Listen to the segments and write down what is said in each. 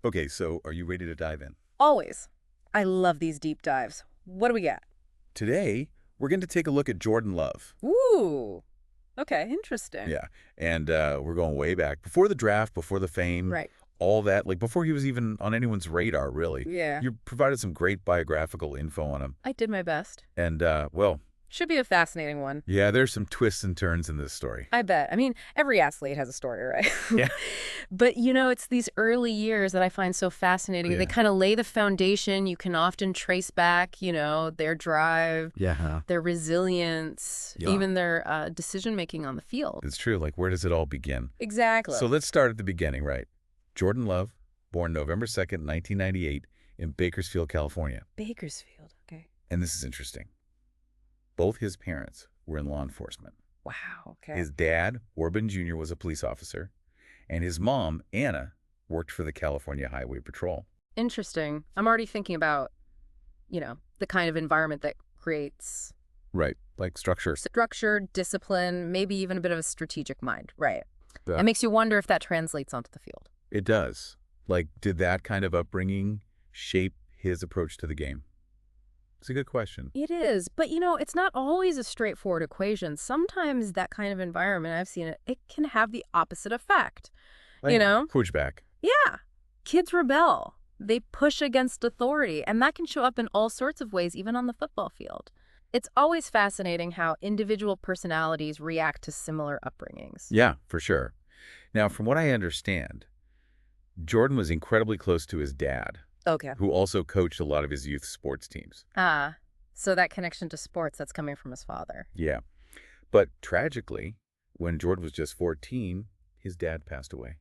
Okay, so are you ready to dive in? Always. I love these deep dives. What do we got? Today, we're going to take a look at Jordan Love. Ooh. Okay, interesting. Yeah, and we're going way back. Before the draft, before the fame, Right. all that, like before he was even on anyone's radar, really. Yeah. You provided some great biographical info on him. I did my best. And, well, Should be a fascinating one. yeah, there's some twists and turns in this story. I bet. I mean, every athlete has a story, right? Yeah. But, it's these early years that I find so fascinating. Yeah. They kind of lay the foundation. You can often trace back, their drive, Yeah. their resilience, Yeah. even their decision-making on the field. It's true. Like, where does it all begin? Exactly. So let's start at the beginning, right? Jordan Love, born November 2nd, 1998, in Bakersfield, California. Bakersfield. Okay. And this is interesting. Both his parents were in law enforcement. Wow. Okay. His dad, Orban Jr., was a police officer, and his mom, Anna, worked for the California Highway Patrol. Interesting. I'm already thinking about, the kind of environment that creates Right, like structure. structure, discipline, maybe even a bit of a strategic mind. Right. Yeah. It makes you wonder if that translates onto the field. It does. Like, did that kind of upbringing shape his approach to the game? It's a good question. It is. But, it's not always a straightforward equation. Sometimes that kind of environment, I've seen it can have the opposite effect. Like, pushback. Yeah. Kids rebel. They push against authority. And that can show up in all sorts of ways, even on the football field. It's always fascinating how individual personalities react to similar upbringings. Yeah, for sure. Now, from what I understand, Jordan was incredibly close to his dad, Okay. who also coached a lot of his youth sports teams. Ah, so that connection to sports, that's coming from his father. Yeah. But tragically, when Jordan was just 14, his dad passed away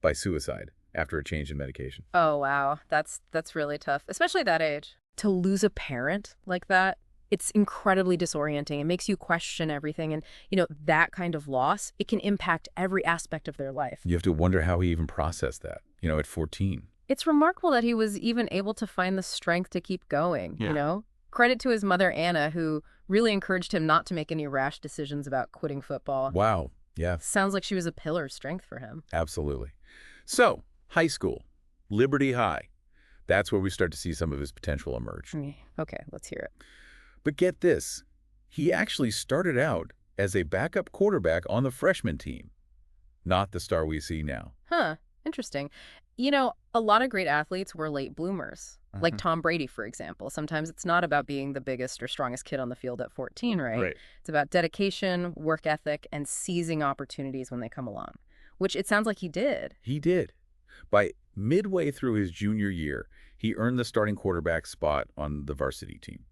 by suicide after a change in medication. Oh, wow. That's really tough, especially at that age. To lose a parent like that, it's incredibly disorienting. It makes you question everything. And, that kind of loss, it can impact every aspect of their life. You have to wonder how he even processed that, at 14. It's remarkable that he was even able to find the strength to keep going, Yeah. Credit to his mother, Anna, who really encouraged him not to make any rash decisions about quitting football. Wow. Yeah, Sounds like she was a pillar of strength for him. absolutely. So, high school, Liberty High. That's where we start to see some of his potential emerge. Okay, let's hear it. But get this, he actually started out as a backup quarterback on the freshman team, not the star we see now. Huh, interesting. A lot of great athletes were late bloomers, like Tom Brady, for example. Sometimes it's not about being the biggest or strongest kid on the field at 14, right? Right. It's about dedication, work ethic, and seizing opportunities when they come along, which it sounds like he did. He did. By midway through his junior year, he earned the starting quarterback spot on the varsity team,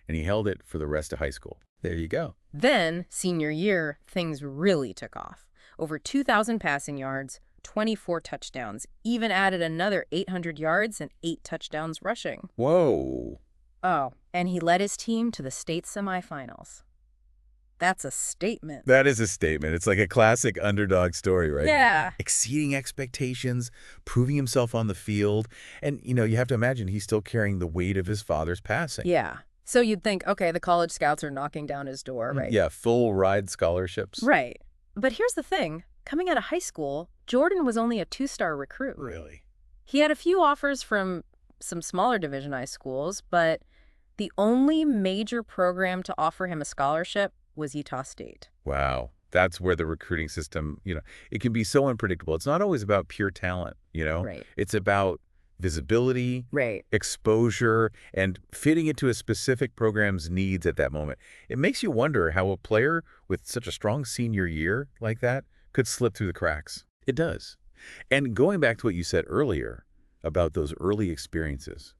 and he held it for the rest of high school. There you go. Then, senior year, things really took off. Over 2,000 passing yards, 24 touchdowns, even added another 800 yards and 8 touchdowns rushing. Whoa. Oh, and he led his team to the state semifinals. That's a statement. That is a statement. It's like a classic underdog story, right? Yeah. Exceeding expectations, proving himself on the field. And, you have to imagine he's still carrying the weight of his father's passing. Yeah. So you'd think, okay, the college scouts are knocking down his door, right? Yeah, full ride scholarships. Right. But here's the thing. Coming out of high school, Jordan was only a 2-star recruit. Really? He had a few offers from some smaller Division I schools, but the only major program to offer him a scholarship was Utah State. Wow. That's where the recruiting system, it can be so unpredictable. It's not always about pure talent, Right. It's about visibility, Right. exposure, and fitting into a specific program's needs at that moment. It makes you wonder how a player with such a strong senior year like that could slip through the cracks. It does. And going back to what you said earlier about those early experiences,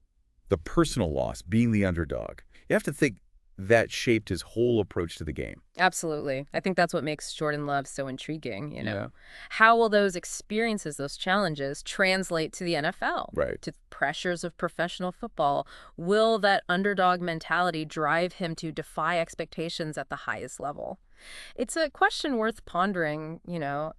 the personal loss, being the underdog, you have to think that shaped his whole approach to the game. Absolutely. I think that's what makes Jordan Love so intriguing, Yeah. How will those experiences, those challenges, translate to the NFL? Right. To the pressures of professional football? Will that underdog mentality drive him to defy expectations at the highest level? It's a question worth pondering,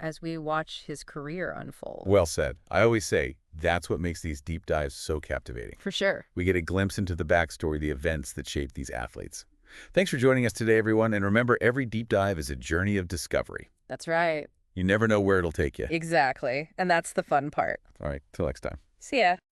as we watch his career unfold. Well said. I always say that's what makes these deep dives so captivating. For sure. We get a glimpse into the backstory, the events that shape these athletes. Thanks for joining us today, everyone. And remember, every deep dive is a journey of discovery. That's right. You never know where it'll take you. Exactly. And that's the fun part. All right, till next time. See ya.